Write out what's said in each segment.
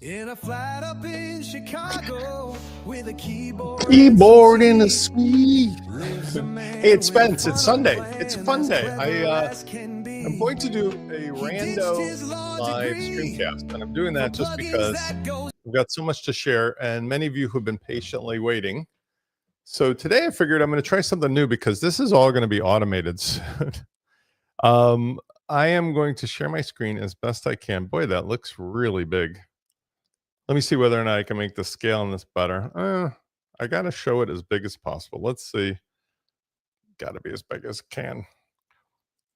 In a flat up in Chicago with a keyboard in a suite. Hey, it's Spence. It's Sunday. It's Funday. I'm going to do a rando live streamcast, and I'm doing that just because we've got so much to share, and many of you who've been patiently waiting. So today I figured I'm going to try something new because this is all going to be automated soon. I am going to share my screen as best I can. Boy, that looks really big. Let me see whether or not I can make the scale on this better. I got to show it as big as possible. Let's see. Got to be as big as it can.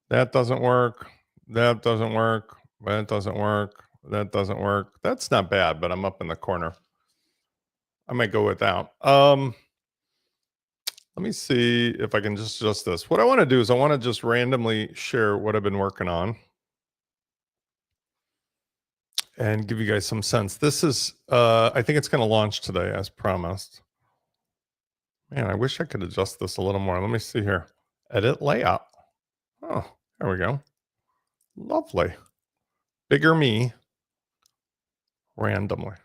That doesn't work. That doesn't work. That doesn't work. That doesn't work. That's not bad, but I'm up in the corner. I might go without. Let me see if I can just adjust this. What I want to do is I want to just randomly share what I've been working on and give you guys some sense. This is, I think it's going to launch today as promised. Man, I wish I could adjust this a little more. Let me see here. Edit layout. Oh, there we go. Lovely. Bigger me randomly.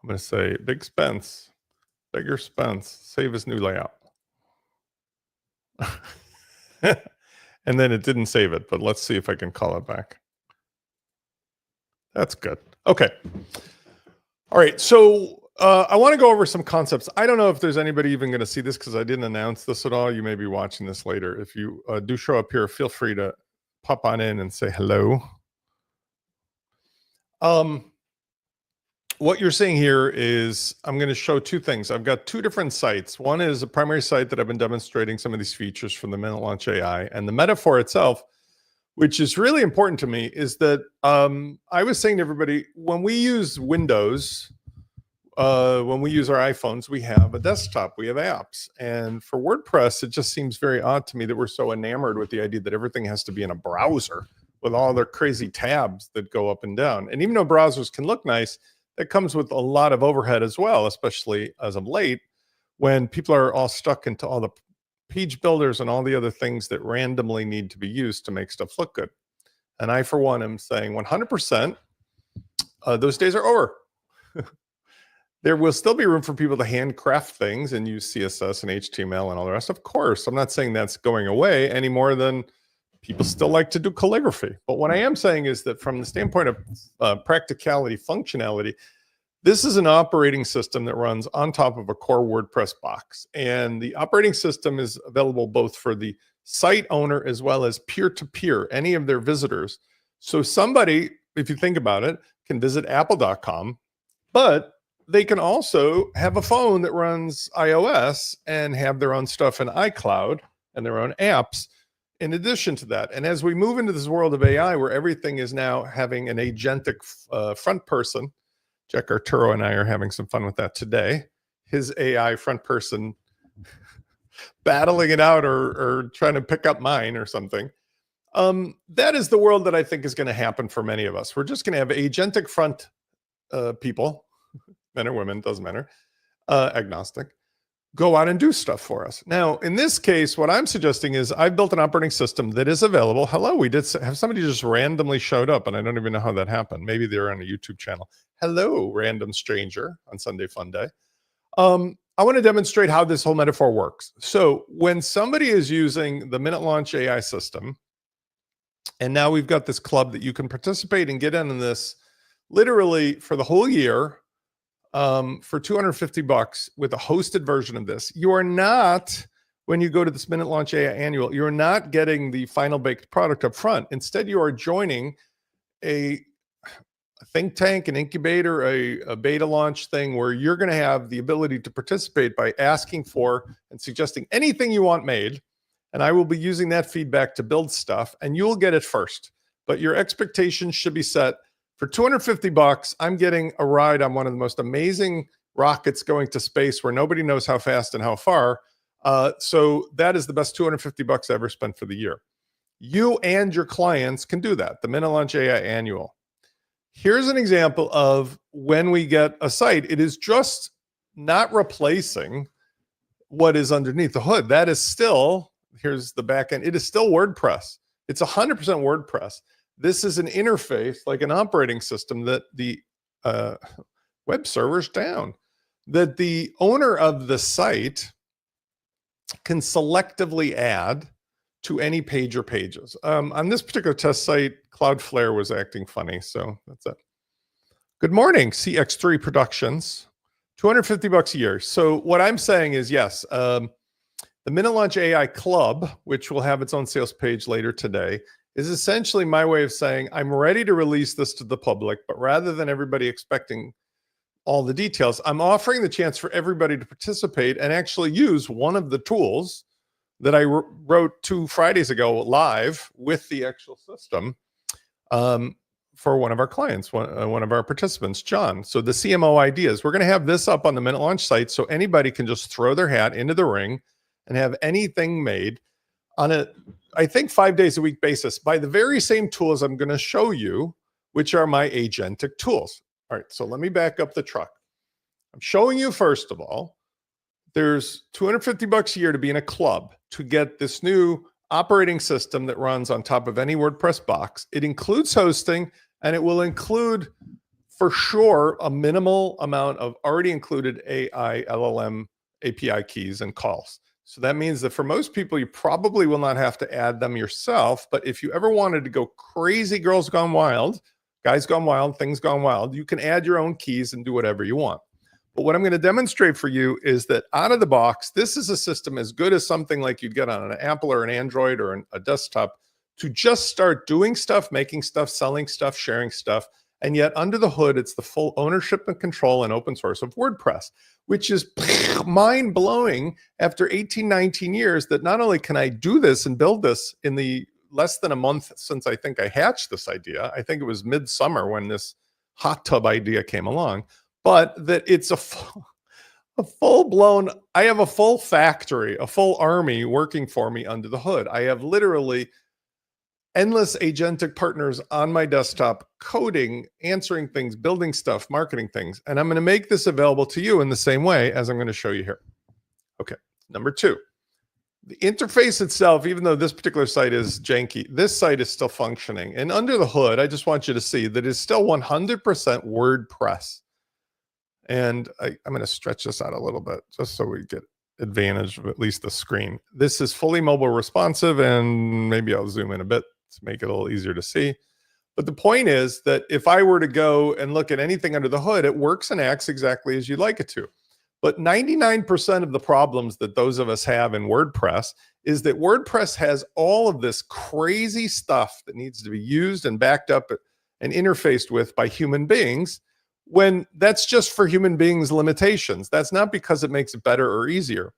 I'm going to say big Spence, bigger Spence, save his new layout. And then it didn't save it, but let's see if I can call it back. That's good. Okay. All right. So I want to go over some concepts. I don't know if there's anybody even going to see this because I didn't announce this at all. You may be watching this later. If you do show up here, feel free to pop on in and say hello. What you're seeing here is I'm going to show two things. I've got two different sites. One is a primary site that I've been demonstrating some of these features from the MinuteLaunch Ai, and the metaphor itself, which is really important to me, is that I was saying to everybody, when we use Windows, when we use our iPhones, we have a desktop, we have apps. And for WordPress, it just seems very odd to me that we're so enamored with the idea that everything has to be in a browser with all their crazy tabs that go up and down. And even though browsers can look nice, that comes with a lot of overhead as well, especially as of late, when people are all stuck into all the page builders and all the other things that randomly need to be used to make stuff look good. And I, for one, am saying 100%, those days are over. There will still be room for people to handcraft things and use CSS and HTML and all the rest. Of course, I'm not saying that's going away any more than people still like to do calligraphy. But what I am saying is that from the standpoint of practicality, functionality, this is an operating system that runs on top of a core WordPress box. And the operating system is available both for the site owner as well as peer-to-peer, any of their visitors. So somebody, if you think about it, can visit apple.com, but they can also have a phone that runs iOS and have their own stuff in iCloud and their own apps in addition to that. And as we move into this world of AI, where everything is now having an agentic front person, Jack Arturo and I are having some fun with that today. His AI front person battling it out or trying to pick up mine or something. That is the world that I think is going to happen for many of us. We're just going to have agentic front people, men or women, doesn't matter, agnostic, go out and do stuff for us. Now, in this case, what I'm suggesting is I've built an operating system that is available. Hello, we did have somebody just randomly showed up, and I don't even know how that happened. Maybe they're on a YouTube channel. Hello, random stranger on Sunday Funday. I want to demonstrate how this whole metaphor works. So when somebody is using the MinuteLaunch AI system, and now we've got this club that you can participate and get in this literally for the whole year, for $250 with a hosted version of this. You are not, when you go to this MinuteLaunch AI annual, you're not getting the final baked product up front. Instead, you are joining a think tank, an incubator, a beta launch thing where you're going to have the ability to participate by asking for and suggesting anything you want made. And I will be using that feedback to build stuff, and you'll get it first. But your expectations should be set. For $250, I'm getting a ride on one of the most amazing rockets going to space where nobody knows how fast and how far. So that is the best $250 I ever spent for the year. You and your clients can do that, the MinuteLaunch AI annual. Here's an example of when we get a site. It is just not replacing what is underneath the hood. That is still, here's the back end. It is still WordPress. It's 100% WordPress. this is an interface like an operating system that the web server's down, that the owner of the site can selectively add to any page or pages. On this particular test site, Cloudflare was acting funny, so that's it. Good morning, CX3 Productions, $250 a year. So what I'm saying is, yes, the MinuteLaunch AI Club, which will have its own sales page later today, is essentially my way of saying I'm ready to release this to the public, but rather than everybody expecting all the details, I'm offering the chance for everybody to participate and actually use one of the tools that I wrote 2 Fridays ago live with the actual system for one of our clients, one of our participants, John. So the CMO ideas, we're going to have this up on the MinuteLaunch site so anybody can just throw their hat into the ring and have anything made on a, I think, 5 days a week basis by the very same tools I'm going to show you, which are my agentic tools. All right, so let me back up the truck. I'm showing you, first of all, there's $250 a year to be in a club to get this new operating system that runs on top of any WordPress box. It includes hosting, and it will include, for sure, a minimal amount of already included AI, LLM, API keys, and calls. So that means that for most people, you probably will not have to add them yourself. But if you ever wanted to go crazy, girls gone wild, guys gone wild, things gone wild, you can add your own keys and do whatever you want. But what I'm going to demonstrate for you is that out of the box, this is a system as good as something like you'd get on an Apple or an Android or a desktop to just start doing stuff, making stuff, selling stuff, sharing stuff. And yet under the hood, it's the full ownership and control and open source of WordPress, which is mind blowing after 18, 19 years that not only can I do this and build this in the less than a month since I think I hatched this idea. I think it was midsummer when this hot tub idea came along, but that it's a full-blown, I have a full factory, a full army working for me under the hood. I have literally endless agentic partners on my desktop, coding, answering things, building stuff, marketing things. And I'm going to make this available to you in the same way as I'm going to show you here. Okay, number 2. The interface itself, even though this particular site is janky, this site is still functioning. And under the hood, I just want you to see that it's still 100% WordPress. And I'm going to stretch this out a little bit just so we get advantage of at least the screen. This is fully mobile responsive, and maybe I'll zoom in a bit to make it a little easier to see. But the point is that if I were to go and look at anything under the hood, it works and acts exactly as you'd like it to. But 99% of the problems that those of us have in WordPress is that WordPress has all of this crazy stuff that needs to be used and backed up and interfaced with by human beings, when that's just for human beings' limitations. That's not because it makes it better or easier.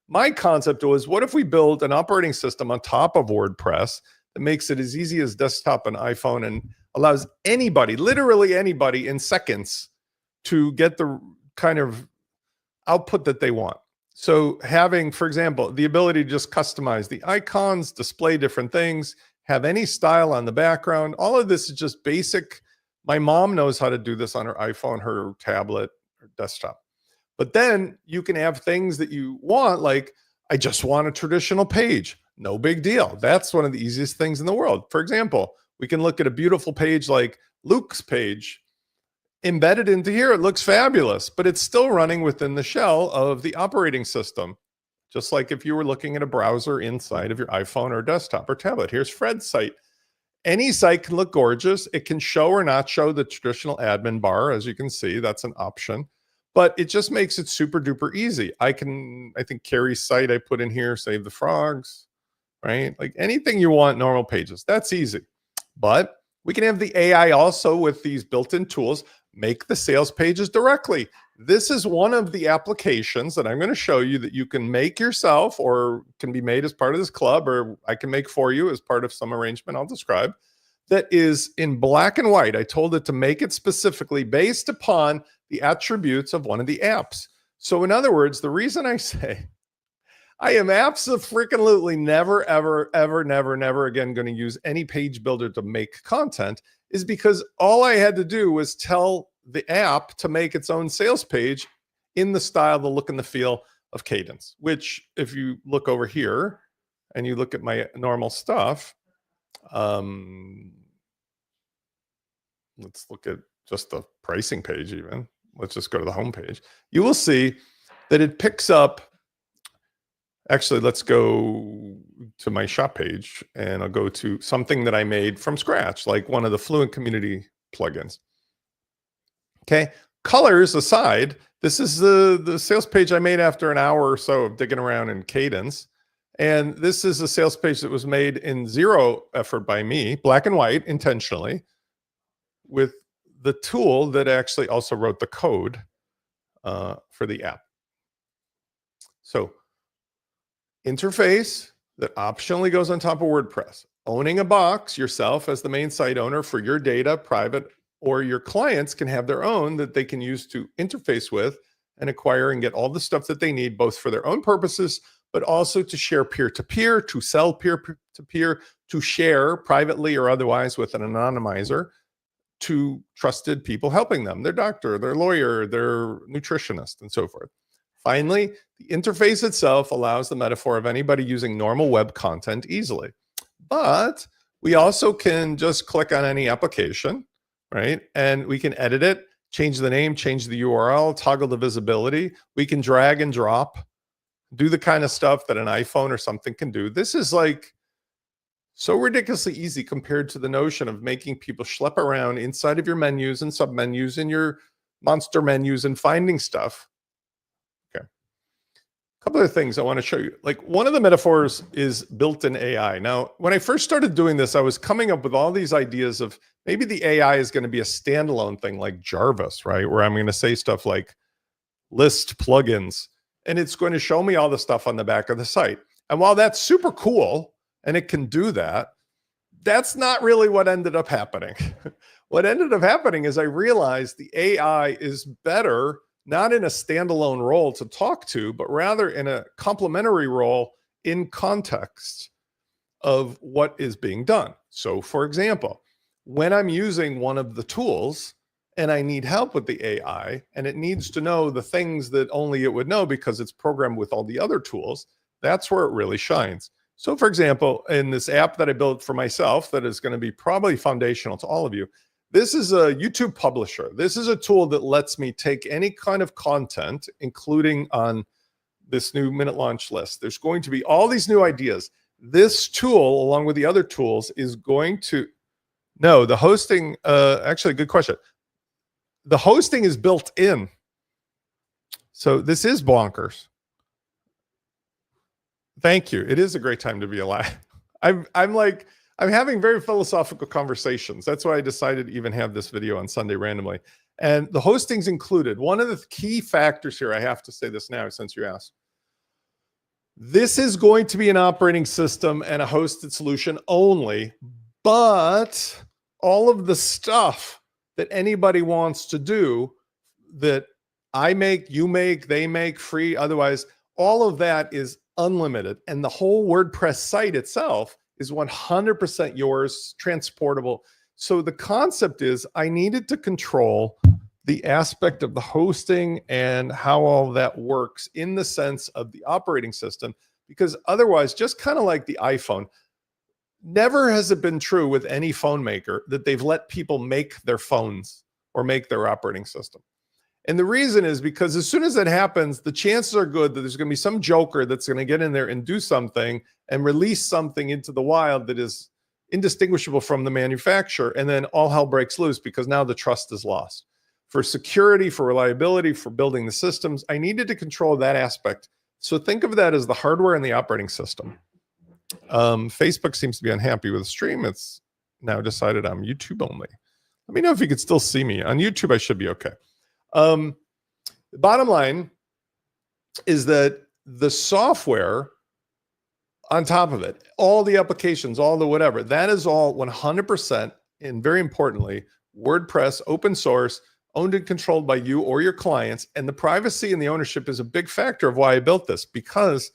My concept was, what if we build an operating system on top of WordPress that makes it as easy as desktop and iPhone and allows anybody, literally anybody, in seconds to get the kind of output that they want. So having, for example, the ability to just customize the icons, display different things, have any style on the background. All of this is just basic. My mom knows how to do this on her iPhone, her tablet, her desktop. But then you can have things that you want, like, I just want a traditional page. No big deal. That's one of the easiest things in the world. For example, we can look at a beautiful page like Luke's page. Embedded into here, it looks fabulous, but it's still running within the shell of the operating system. Just like if you were looking at a browser inside of your iPhone or desktop or tablet. Here's Fred's site. Any site can look gorgeous. It can show or not show the traditional admin bar. As you can see, that's an option, but it just makes it super duper easy. I think Carrie's site I put in here, Save the Frogs, right? Like anything you want, normal pages, that's easy. But we can have the AI also with these built-in tools, make the sales pages directly. This is one of the applications that I'm going to show you that you can make yourself or can be made as part of this club, or I can make for you as part of some arrangement I'll describe, that is in black and white. I told it to make it specifically based upon the attributes of one of the apps. So in other words, the reason I say I am absolutely never, ever, ever, never again going to use any page builder to make content is because all I had to do was tell the app to make its own sales page in the style, the look and the feel of Cadence, which if you look over here and you look at my normal stuff, let's look at just the pricing page even. Let's just go to the home page. You will see that it picks up. Actually, let's go to my shop page and I'll go to something that I made from scratch, like one of the Fluent Community plugins. Okay, colors aside, this is the sales page I made after an hour or so of digging around in Cadence. And this is a sales page that was made in zero effort by me, black and white, intentionally, with the tool that actually also wrote the code for the app. So interface that optionally goes on top of WordPress. Owning a box yourself as the main site owner for your data, private, or your clients can have their own that they can use to interface with and acquire and get all the stuff that they need, both for their own purposes, but also to share peer-to-peer, to sell peer-to-peer, to share privately or otherwise with an anonymizer to trusted people helping them, their doctor, their lawyer, their nutritionist, and so forth. Finally, the interface itself allows the metaphor of anybody using normal web content easily. But we also can just click on any application, right? And we can edit it, change the name, change the URL, toggle the visibility. We can drag and drop, do the kind of stuff that an iPhone or something can do. This is like so ridiculously easy compared to the notion of making people schlep around inside of your menus and submenus and your monster menus and finding stuff. Okay. A couple of things I want to show you. Like one of the metaphors is built-in AI. Now, when I first started doing this, I was coming up with all these ideas of maybe the AI is going to be a standalone thing like Jarvis, right? Where I'm going to say stuff like list plugins, and it's going to show me all the stuff on the back of the site. And while that's super cool, and it can do that, that's not really what ended up happening. What ended up happening is I realized the AI is better not in a standalone role to talk to, but rather in a complementary role in context of what is being done. So for example, when I'm using one of the tools and I need help with the AI and it needs to know the things that only it would know because it's programmed with all the other tools, that's where it really shines. So for example, in this app that I built for myself, that is going to be probably foundational to all of you, this is a YouTube publisher. This is a tool that lets me take any kind of content, including on this new MinuteLaunch list. There's going to be all these new ideas. This tool, along with the other tools, is going to, no, the hosting, actually, good question. The hosting is built in. So this is bonkers. Thank you. It is a great time to be alive. I'm having very philosophical conversations. That's why I decided to even have this video on Sunday randomly. And the hosting's included. One of the key factors here, I have to say this now since you asked. This is going to be an operating system and a hosted solution only, but all of the stuff that anybody wants to do that I make, you make, they make, free, otherwise, all of that is unlimited. And the whole WordPress site itself is 100% yours, transportable. So the concept is I needed to control the aspect of the hosting and how all that works in the sense of the operating system, because otherwise, just kind of like the iPhone, never has it been true with any phone maker that they've let people make their phones or make their operating system. And the reason is because as soon as that happens, the chances are good that there's going to be some joker that's going to get in there and do something and release something into the wild that is indistinguishable from the manufacturer. And then all hell breaks loose because now the trust is lost. For security, for reliability, for building the systems, I needed to control that aspect. So think of that as the hardware and the operating system. Facebook seems to be unhappy with the stream. It's now decided I'm YouTube only. Let me know if you could still see me. On YouTube, I should be okay. The bottom line is that the software on top of it, all the applications, all the whatever, that is all 100%, and very importantly, WordPress, open source, owned and controlled by you or your clients. And the privacy and the ownership is a big factor of why I built this, because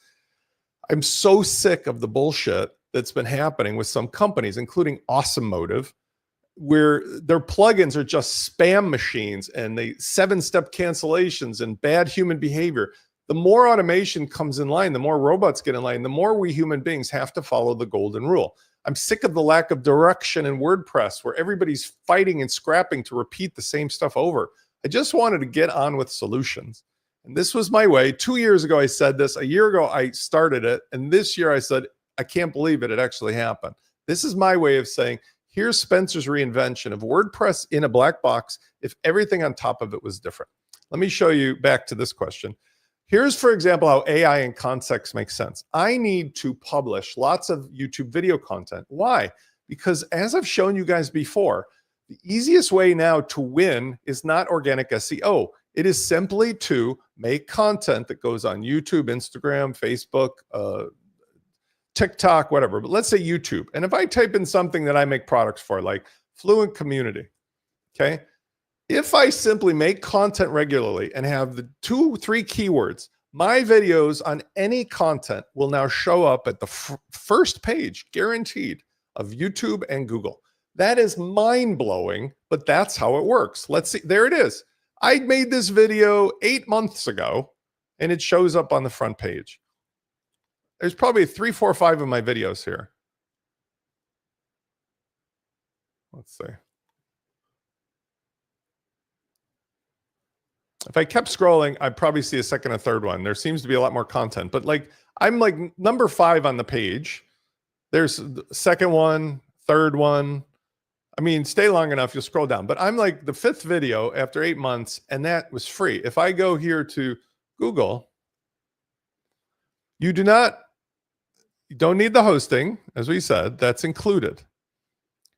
I'm so sick of the bullshit that's been happening with some companies, including Awesome Motive, where their plugins are just spam machines and they 7-step cancellations and bad human behavior. The more automation comes in line, the more robots get in line, the more we human beings have to follow the golden rule. I'm sick of the lack of direction in WordPress where everybody's fighting and scrapping to repeat the same stuff over. I just wanted to get on with solutions. And this was my way. 2 years ago, I said this. A year ago, I started it. And this year I said, I can't believe it. It actually happened. This is my way of saying, here's Spencer's reinvention of WordPress in a black box if everything on top of it was different. Let me show you back to this question. Here's, for example, how AI and context makes sense. I need to publish lots of YouTube video content. Why? Because as I've shown you guys before, the easiest way now to win is not organic SEO. It is simply to make content that goes on YouTube, Instagram, Facebook, TikTok, whatever. But let's say YouTube. And if I type in something that I make products for, like Fluent Community, okay? If I simply make content regularly and have the 2-3 keywords, my videos on any content will now show up at the first page, guaranteed, of YouTube and Google. That is mind-blowing, but that's how it works. Let's see. There it is. I made this video 8 months ago, and it shows up on the front page. There's probably 3, 4, 5 of my videos here. Let's see. If I kept scrolling, I'd probably see a second or third one. There seems to be a lot more content, but like I'm like number 5 on the page. There's the second one, third one. I mean, stay long enough, you'll scroll down. But I'm like the 5th video after 8 months, and that was free. If I go here to Google, you don't need the hosting, as we said, that's included.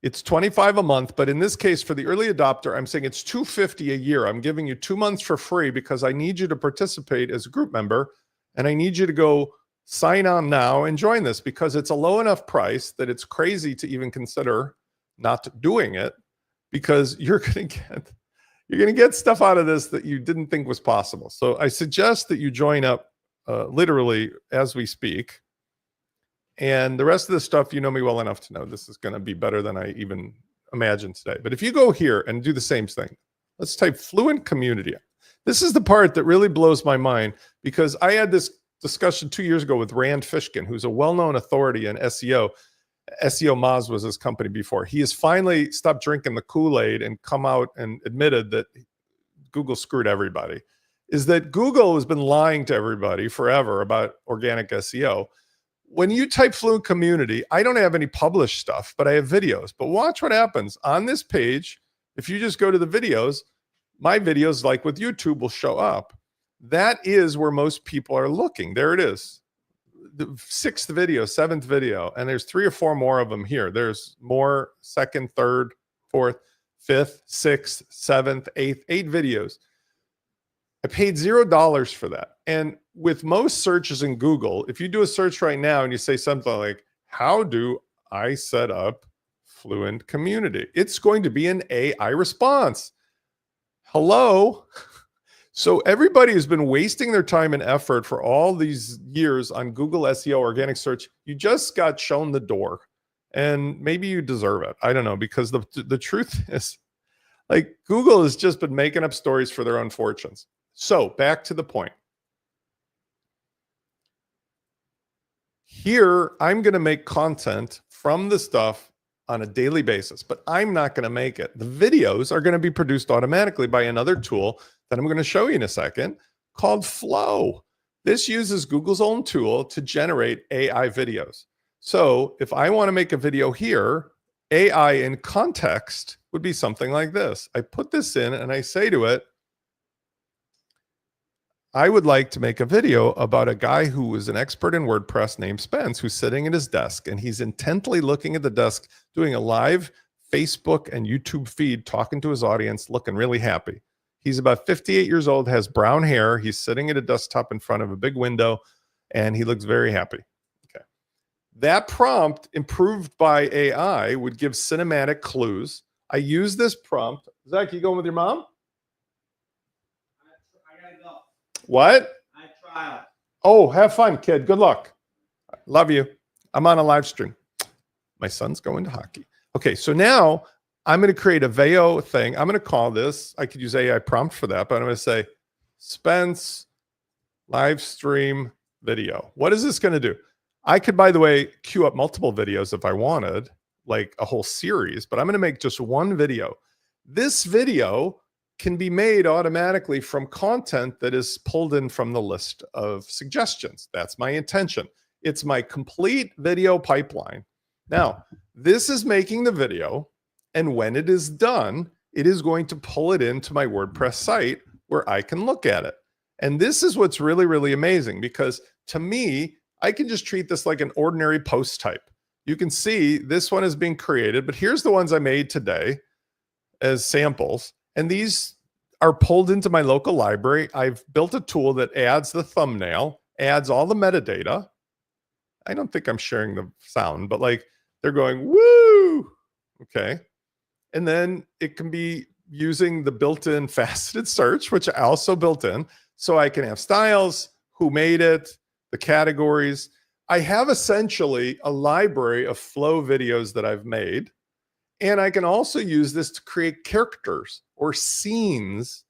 It's $25 a month, but in this case, for the early adopter, I'm saying it's $250 a year. I'm giving you 2 months for free because I need you to participate as a group member, and I need you to go sign on now and join this because it's a low enough price that it's crazy to even consider not doing it because you're going to get stuff out of this that you didn't think was possible. So I suggest that you join up literally as we speak. And the rest of the stuff, you know me well enough to know this is going to be better than I even imagined today. But if you go here and do the same thing, let's type Fluent Community. This is the part that really blows my mind because I had this discussion 2 years ago with Rand Fishkin, who's a well-known authority in SEO. SEO Moz was his company before. He has finally stopped drinking the Kool-Aid and come out and admitted that Google screwed everybody. Is that Google has been lying to everybody forever about organic SEO. When you type Fluent Community, I don't have any published stuff, but I have videos. But watch what happens on this page. If you just go to the videos, my videos, like with YouTube, will show up. That is where most people are looking. There it is. The 6th video, 7th video, and there's 3 or 4 more of them here. There's more 2nd, 3rd, 4th, 5th, 6th, 7th, 8th, 8 videos. I paid $0 for that. And with most searches in Google, if you do a search right now and you say something like, how do I set up Fluent Community? It's going to be an AI response. Hello? So everybody has been wasting their time and effort for all these years on Google SEO organic search. You just got shown the door and maybe you deserve it. I don't know, because the truth is like Google has just been making up stories for their own fortunes. So back to the point. Here, I'm going to make content from the stuff on a daily basis, but I'm not going to make it. The videos are going to be produced automatically by another tool that I'm going to show you in a second called Flow. This uses Google's own tool to generate AI videos. So if I want to make a video here, AI in context would be something like this. I put this in and I say to it, I would like to make a video about a guy who is an expert in WordPress named Spence, who's sitting at his desk and he's intently looking at the desk, doing a live Facebook and YouTube feed, talking to his audience, looking really happy. He's about 58 years old, has brown hair. He's sitting at a desktop in front of a big window and he looks very happy. Okay. That prompt, improved by AI, would give cinematic clues. I use this prompt. Zach, you going with your mom? What? I trial. Oh, have fun, kid. Good luck. Love you. I'm on a live stream. My son's going to hockey. Okay, so now I'm going to create a VEO thing. I'm going to call this, I could use AI prompt for that, but I'm going to say Spence live stream video. What is this going to do? I could, by the way, queue up multiple videos if I wanted, like a whole series, but I'm going to make just one video. This video can be made automatically from content that is pulled in from the list of suggestions. That's my intention. It's my complete video pipeline. Now, this is making the video, and when it is done, it is going to pull it into my WordPress site where I can look at it. And this is what's really, really amazing, because to me, I can just treat this like an ordinary post type. You can see this one is being created, but here's the ones I made today as samples. And these are pulled into my local library. I've built a tool that adds the thumbnail, adds all the metadata. I don't think I'm sharing the sound, but like they're going, woo, okay. And then it can be using the built-in faceted search, which I also built in. So I can have styles, who made it, the categories. I have essentially a library of flow videos that I've made. And I can also use this to create characters or scenes,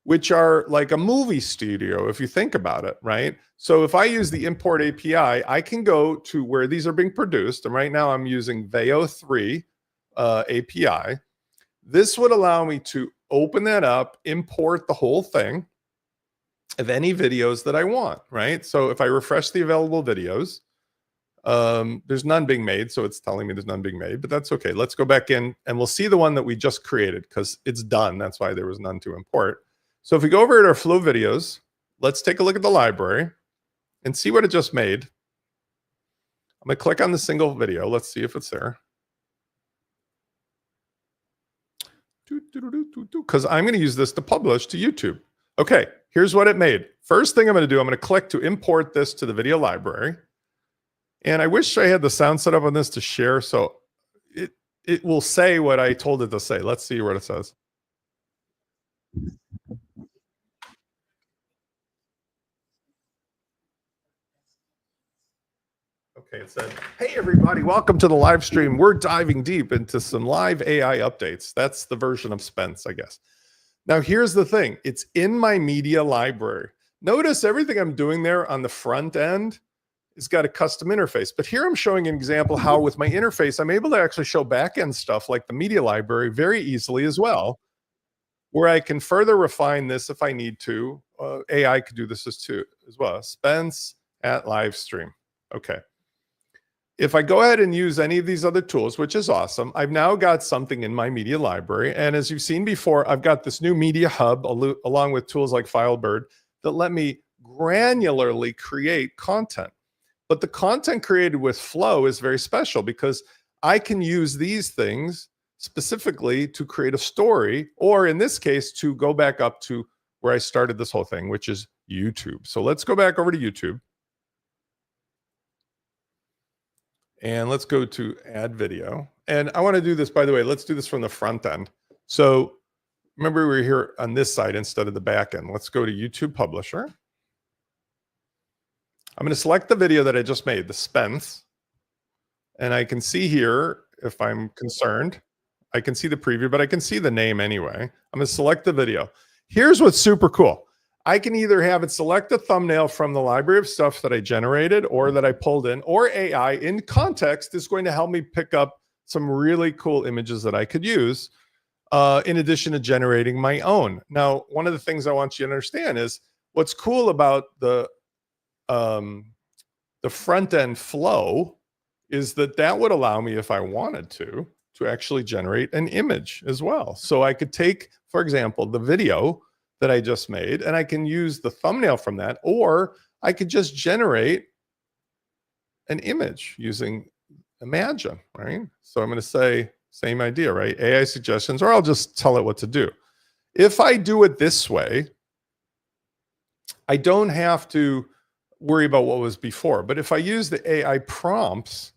which are like a movie studio, if you think about it, right? So if I use the import API, I can go to where these are being produced. And right now I'm using Veo 3 API. This would allow me to open that up, import the whole thing of any videos that I want, right? So if I refresh the available videos, there's none being made, so it's telling me there's none being made, but that's okay. Let's go back in and we'll see the one that we just created because it's done. That's why there was none to import. So if we go over to our flow videos, let's take a look at the library and see what it just made. I'm gonna click on the single video. Let's see if it's there. Because I'm gonna use this to publish to YouTube. Okay, here's what it made. First thing I'm gonna do, I'm gonna click to import this to the video library. And I wish I had the sound set up on this to share, so it will say what I told it to say. Let's see what it says. Okay, it said, hey, everybody, welcome to the live stream. We're diving deep into some live AI updates. That's the version of Spence, I guess. Now, here's the thing. It's in my media library. Notice everything I'm doing there on the front end has got a custom interface. But here I'm showing an example how with my interface, I'm able to actually show backend stuff like the media library very easily as well, where I can further refine this if I need to. AI could do this as well. Spence at live stream. Okay. If I go ahead and use any of these other tools, which is awesome, I've now got something in my media library. And as you've seen before, I've got this new media hub along with tools like Filebird that let me granularly create content. But the content created with Flow is very special because I can use these things specifically to create a story, or in this case, to go back up to where I started this whole thing, which is YouTube. So let's go back over to YouTube. And let's go to add video. And I want to do this, by the way, let's do this from the front end. So remember, we were here on this side instead of the back end. Let's go to YouTube Publisher. I'm going to select the video that I just made, the Spence. And I can see here, if I'm concerned, I can see the preview, but I can see the name anyway. I'm going to select the video. Here's what's super cool. I can either have it select a thumbnail from the library of stuff that I generated or that I pulled in, or AI in context is going to help me pick up some really cool images that I could use in addition to generating my own. Now, one of the things I want you to understand is what's cool about the front end flow is that would allow me, if I wanted to actually generate an image as well. So I could take, for example, the video that I just made, and I can use the thumbnail from that, or I could just generate an image using Imagine, right? So I'm going to say, same idea, right? AI suggestions, or I'll just tell it what to do. If I do it this way, I don't have to worry about what was before. But if I use the AI prompts,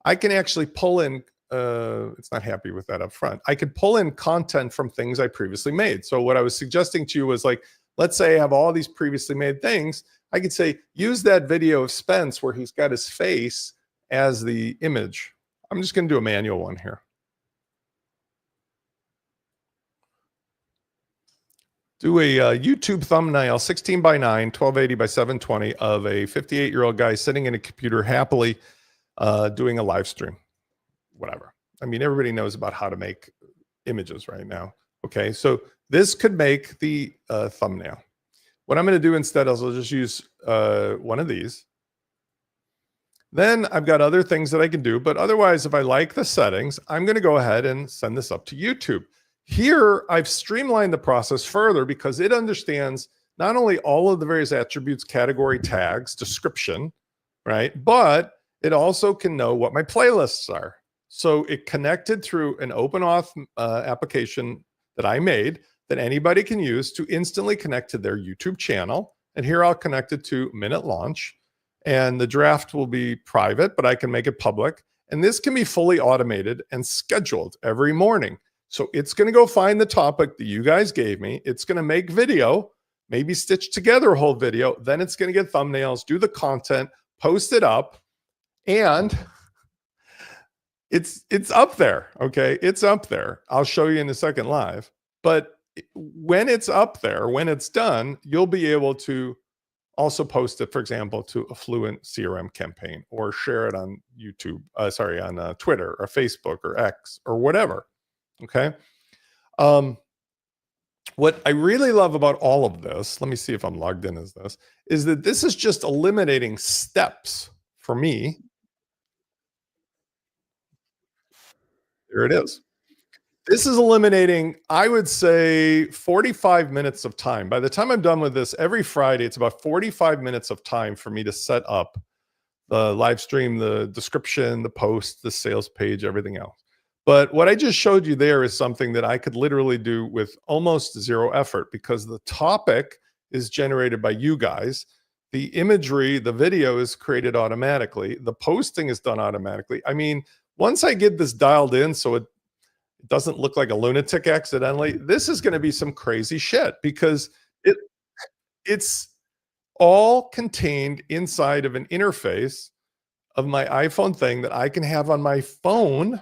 I can actually pull in, it's not happy with that up front. I could pull in content from things I previously made. So what I was suggesting to you was like, let's say I have all these previously made things. I could say, use that video of Spence where he's got his face as the image. I'm just going to do a manual one here. do a YouTube thumbnail, 16 by 9, 1280 by 720 of a 58-year-old guy sitting in a computer happily doing a live stream, whatever. I mean, everybody knows about how to make images right now. Okay, so this could make the thumbnail. What I'm going to do instead is I'll just use one of these. Then I've got other things that I can do, but otherwise, if I like the settings, I'm going to go ahead and send this up to YouTube. Here, I've streamlined the process further because it understands not only all of the various attributes, category tags, description, right? But it also can know what my playlists are. So it connected through an OpenAuth application that I made that anybody can use to instantly connect to their YouTube channel. And here I'll connect it to MinuteLaunch. And the draft will be private, but I can make it public. And this can be fully automated and scheduled every morning. So it's going to go find the topic that you guys gave me. It's going to make video, maybe stitch together a whole video. Then it's going to get thumbnails, do the content, post it up, and it's up there. Okay, it's up there. I'll show you in a second live. But when it's up there, when it's done, you'll be able to also post it, for example, to a Fluent CRM campaign, or share it on YouTube, on Twitter or Facebook or X or whatever. Okay. What I really love about all of this, let me see if I'm logged in as this, is that this is just eliminating steps for me. There it is. This is eliminating, I would say, 45 minutes of time. By the time I'm done with this, every Friday, it's about 45 minutes of time for me to set up the live stream, the description, the post, the sales page, everything else. But what I just showed you there is something that I could literally do with almost zero effort, because the topic is generated by you guys. The imagery, the video is created automatically. The posting is done automatically. I mean, once I get this dialed in so it doesn't look like a lunatic accidentally, this is going to be some crazy shit, because it's all contained inside of an interface of my iPhone thing that I can have on my phone,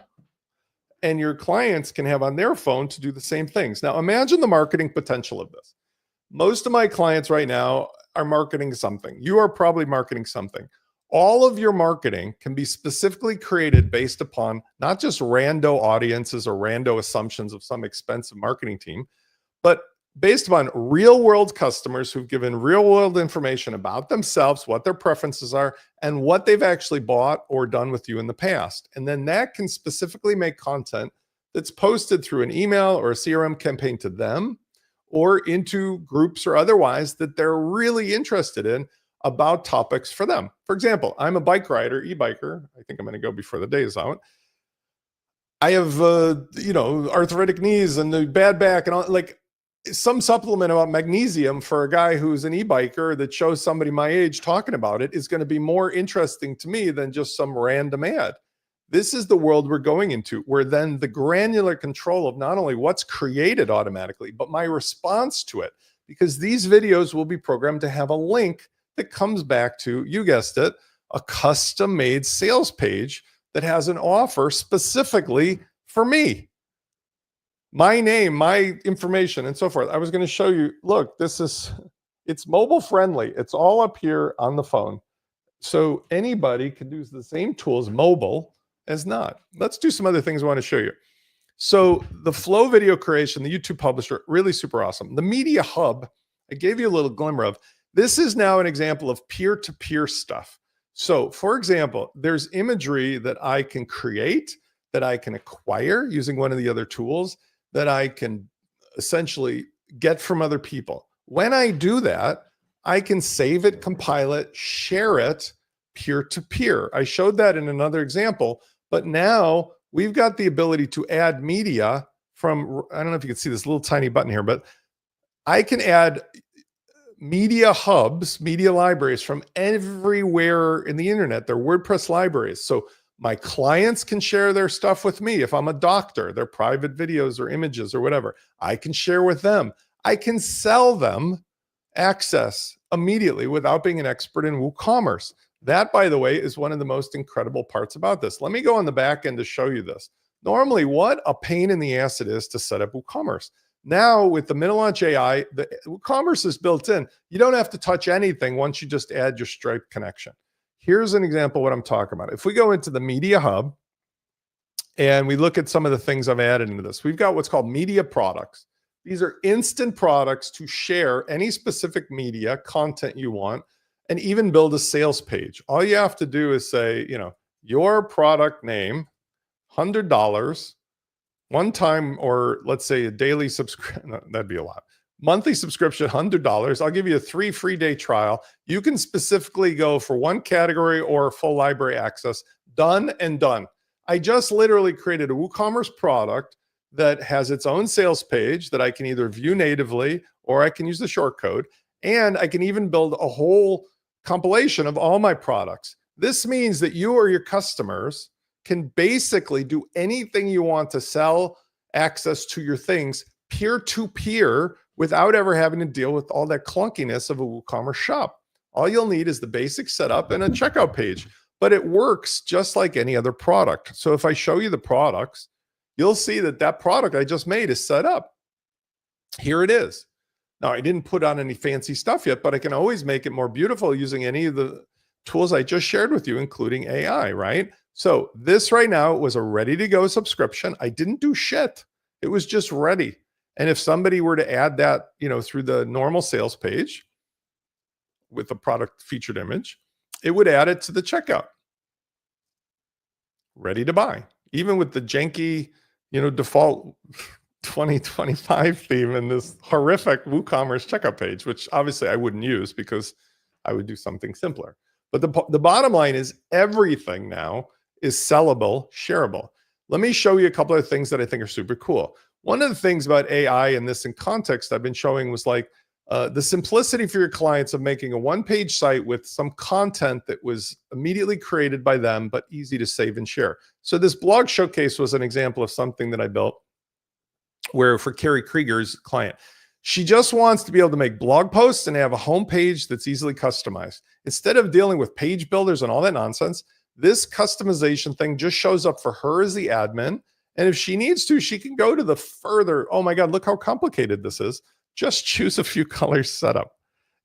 and your clients can have on their phone to do the same things. Now, imagine the marketing potential of this. Most of my clients right now are marketing something. You are probably marketing something. All of your marketing can be specifically created based upon not just rando audiences or rando assumptions of some expensive marketing team, but based upon real world customers who've given real world information about themselves, what their preferences are, and what they've actually bought or done with you in the past. And then that can specifically make content that's posted through an email or a CRM campaign to them, or into groups or otherwise that they're really interested in, about topics for them. For example, I'm a bike rider, e-biker. I think I'm going to go before the day is out. I have, arthritic knees and the bad back and all, like some supplement about magnesium for a guy who's an e-biker that shows somebody my age talking about it is going to be more interesting to me than just some random ad. This is the world we're going into, where then the granular control of not only what's created automatically, but my response to it, because these videos will be programmed to have a link that comes back to, you guessed it, a custom made sales page that has an offer specifically for me. My name, my information, and so forth. I was going to show you, look, it's mobile friendly. It's all up here on the phone. So anybody can use the same tools mobile as not. Let's do some other things I want to show you. So the flow video creation, the YouTube publisher, really super awesome. The media hub, I gave you a little glimmer of. This is now an example of peer-to-peer stuff. So for example, there's imagery that I can create, that I can acquire using one of the other tools, that I can essentially get from other people. When I do that, I can save it, compile it, share it peer-to-peer. I showed that in another example, but now we've got the ability to add media from, I don't know if you can see this little tiny button here, but I can add media hubs, media libraries from everywhere in the internet. They're WordPress libraries. So my clients can share their stuff with me. If I'm a doctor, their private videos or images or whatever, I can share with them. I can sell them access immediately without being an expert in WooCommerce. That, by the way, is one of the most incredible parts about this. Let me go on the back end to show you this. Normally, what a pain in the ass it is to set up WooCommerce. Now with the MinuteLaunch AI, the WooCommerce is built in. You don't have to touch anything once you just add your Stripe connection. Here's an example of what I'm talking about. If we go into the Media Hub and we look at some of the things I've added into this, we've got what's called media products. These are instant products to share any specific media content you want and even build a sales page. All you have to do is say, your product name, $100, one time, or let's say a daily subscription, no, that'd be a lot. Monthly subscription, $100. I'll give you a 3 free day trial. You can specifically go for one category or full library access. Done and done. I just literally created a WooCommerce product that has its own sales page that I can either view natively or I can use the short code. And I can even build a whole compilation of all my products. This means that you or your customers can basically do anything you want to sell access to your things peer-to-peer without ever having to deal with all that clunkiness of a WooCommerce shop. All you'll need is the basic setup and a checkout page, but it works just like any other product. So if I show you the products, you'll see that that product I just made is set up. Here it is. Now, I didn't put on any fancy stuff yet, but I can always make it more beautiful using any of the tools I just shared with you, including AI, right? So this right now was a ready to go subscription. I didn't do shit. It was just ready. And if somebody were to add that, through the normal sales page with the product featured image, it would add it to the checkout. Ready to buy. Even with the janky, default 2025 theme and this horrific WooCommerce checkout page, which obviously I wouldn't use because I would do something simpler. But the bottom line is everything now is sellable, shareable. Let me show you a couple of things that I think are super cool. One of the things about AI and this in context I've been showing was like the simplicity for your clients of making a one-page site with some content that was immediately created by them, but easy to save and share. So this blog showcase was an example of something that I built where for Carrie Krieger's client, she just wants to be able to make blog posts and have a homepage that's easily customized. Instead of dealing with page builders and all that nonsense, this customization thing just shows up for her as the admin. And if she needs to, she can go to the further, oh my God, look how complicated this is. Just choose a few colors setup.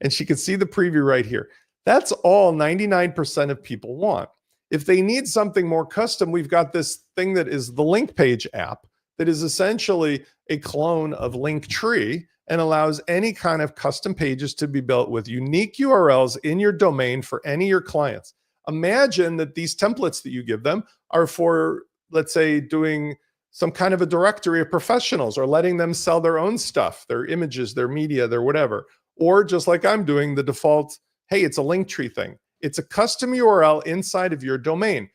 And she can see the preview right here. That's all 99% of people want. If they need something more custom, we've got this thing that is the link page app that is essentially a clone of Linktree and allows any kind of custom pages to be built with unique URLs in your domain for any of your clients. Imagine that these templates that you give them are for, let's say, doing some kind of a directory of professionals or letting them sell their own stuff, their images, their media, their whatever. Or just like I'm doing the default, hey, it's a Linktree thing. It's a custom URL inside of your domain.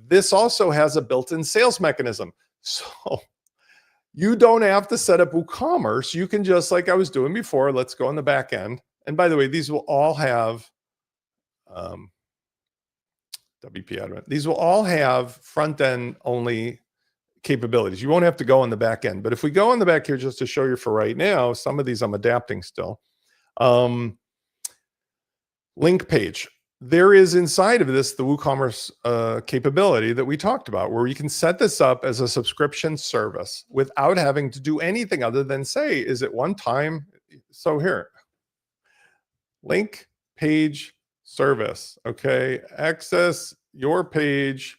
This also has a built-in sales mechanism. So you don't have to set up WooCommerce. You can just, like I was doing before, let's go on the back end. And by the way, these will all have WP admin. These will all have front end only capabilities. You won't have to go on the back end. But if we go on the back here, just to show you for right now, some of these I'm adapting still. Link page. There is inside of this the WooCommerce capability that we talked about, where you can set this up as a subscription service without having to do anything other than say, is it one time? So here, link page service. Okay, access your page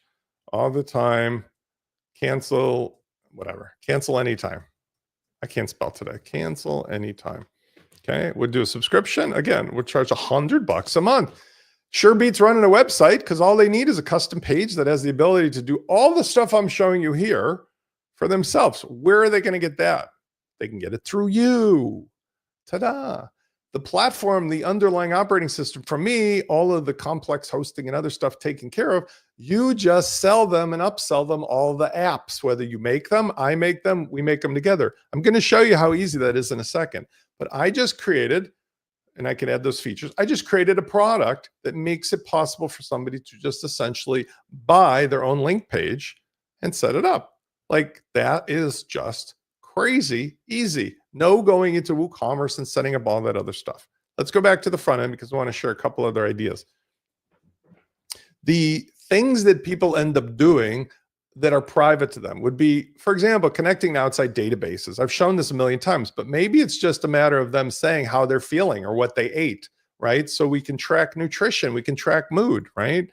all the time. Cancel whatever. Cancel anytime. I can't spell today. Cancel anytime. Okay, we'll do a subscription. Again, we'll charge $100 a month. Sure beats running a website because all they need is a custom page that has the ability to do all the stuff I'm showing you here for themselves. Where are they going to get that? They can get it through you. Ta-da. The platform, the underlying operating system, for me, all of the complex hosting and other stuff taken care of, you just sell them and upsell them all the apps, whether you make them, I make them, we make them together. I'm going to show you how easy that is in a second. But I just created, and I can add those features, I just created a product that makes it possible for somebody to just essentially buy their own link page and set it up. Like, that is just crazy easy. No going into WooCommerce and setting up all that other stuff. Let's go back to the front end because I want to share a couple other ideas. The things that people end up doing, that are private to them would be, for example, connecting to outside databases. I've shown this a million times, but maybe it's just a matter of them saying how they're feeling or what they ate, right? So we can track nutrition, we can track mood, right?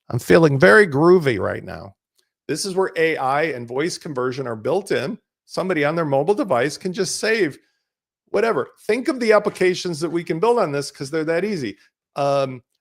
I'm feeling very groovy right now. This is where AI and voice conversion are built in. Somebody on their mobile device can just save whatever. Think of the applications that we can build on this because they're that easy.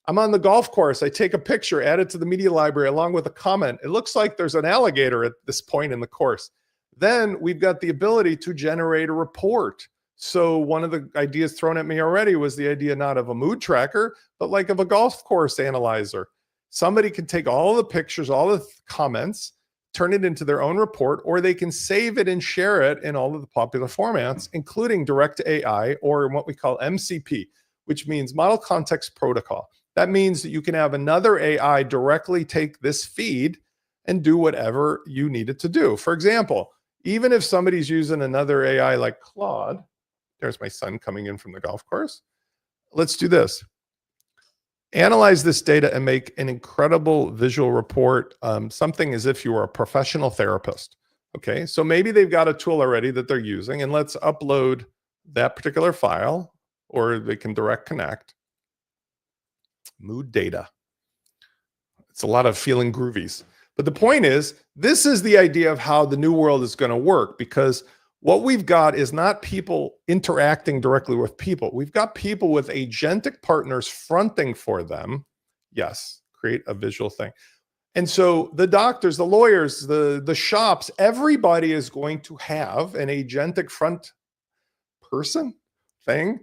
I'm on the golf course. I take a picture, add it to the media library along with a comment. It looks like there's an alligator at this point in the course. Then we've got the ability to generate a report. So one of the ideas thrown at me already was the idea not of a mood tracker, but like of a golf course analyzer. Somebody can take all the pictures, all the comments, turn it into their own report, or they can save it and share it in all of the popular formats, including direct AI or what we call MCP, which means Model Context Protocol. That means that you can have another AI directly take this feed and do whatever you need it to do. For example, even if somebody's using another AI like Claude, there's my son coming in from the golf course. Let's do this. Analyze this data and make an incredible visual report, something as if you were a professional therapist. Okay, so maybe they've got a tool already that they're using, and let's upload that particular file, or they can direct connect. Mood data. It's a lot of feeling groovies. But the point is, this is the idea of how the new world is going to work, because what we've got is not people interacting directly with people. We've got people with agentic partners fronting for them. Yes, create a visual thing. And so the doctors, the lawyers, the shops, everybody is going to have an agentic front person thing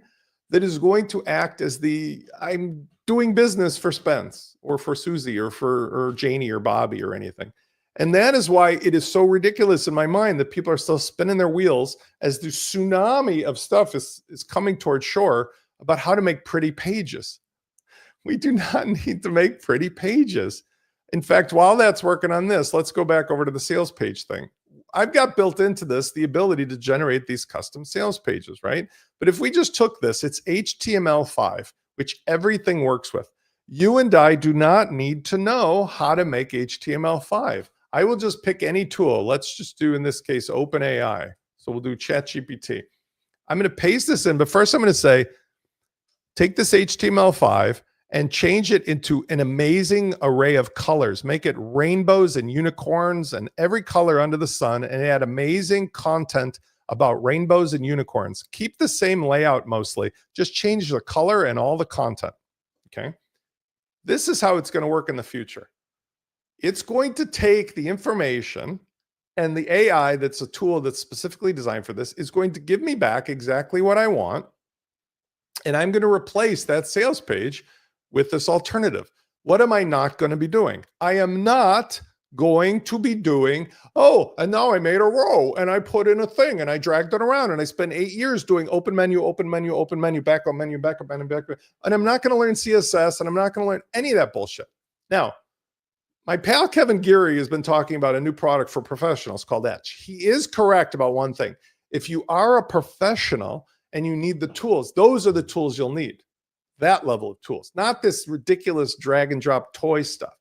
that is going to act as the, I'm doing business for Spence or for Susie or Janie or Bobby or anything. And that is why it is so ridiculous in my mind that people are still spinning their wheels as the tsunami of stuff is coming toward shore about how to make pretty pages. We do not need to make pretty pages. In fact, while that's working on this, let's go back over to the sales page thing. I've got built into this the ability to generate these custom sales pages, right? But if we just took this, it's HTML5, which everything works with. You and I do not need to know how to make HTML5. I will just pick any tool. Let's just do, in this case, OpenAI. So we'll do ChatGPT. I'm going to paste this in, but first I'm going to say, take this HTML5 and change it into an amazing array of colors. Make it rainbows and unicorns and every color under the sun, and add amazing content about rainbows and unicorns. Keep the same layout mostly. Just change the color and all the content, okay? This is how it's going to work in the future. It's going to take the information, and the AI that's a tool that's specifically designed for this is going to give me back exactly what I want, and I'm going to replace that sales page with this alternative. What am I not going to be doing? I am not going to be doing, oh, and now I made a row and I put in a thing and I dragged it around and I spent 8 years doing open menu, open menu, open menu, backup menu, backup menu, backup. And I'm not going to learn CSS and I'm not going to learn any of that bullshit. Now, my pal Kevin Geary has been talking about a new product for professionals called Etch. He is correct about one thing. If you are a professional and you need the tools, those are the tools you'll need. That level of tools, not this ridiculous drag and drop toy stuff.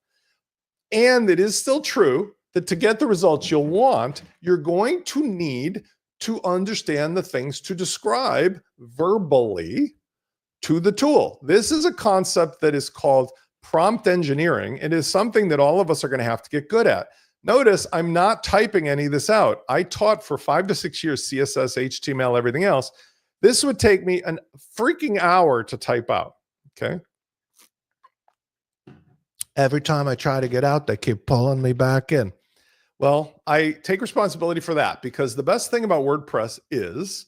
And it is still true that to get the results you'll want, you're going to need to understand the things to describe verbally to the tool. This is a concept that is called prompt engineering. It is something that all of us are going to have to get good at. Notice I'm not typing any of this out. I taught for 5 to 6 years CSS, HTML, everything else. This would take me a freaking hour to type out, okay? Every time I try to get out, they keep pulling me back in. Well, I take responsibility for that, because the best thing about WordPress is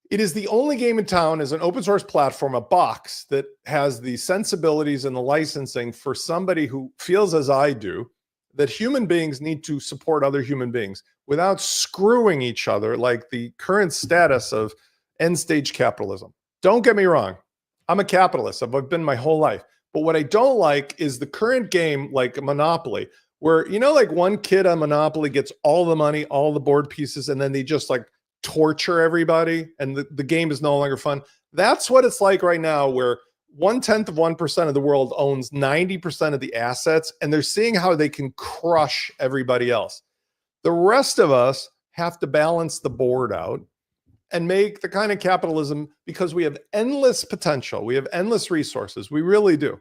it is the only game in town as an open source platform, a box that has the sensibilities and the licensing for somebody who feels as I do, that human beings need to support other human beings without screwing each other like the current status of end stage capitalism. Don't get me wrong. I'm a capitalist. I've been my whole life. But what I don't like is the current game, like Monopoly, where, you know, like one kid on Monopoly gets all the money, all the board pieces, and then they just like torture everybody and the game is no longer fun. That's what it's like right now, where 0.1% of the world owns 90% of the assets, and they're seeing how they can crush everybody else. The rest of us have to balance the board out and make the kind of capitalism, because we have endless potential. We have endless resources. We really do.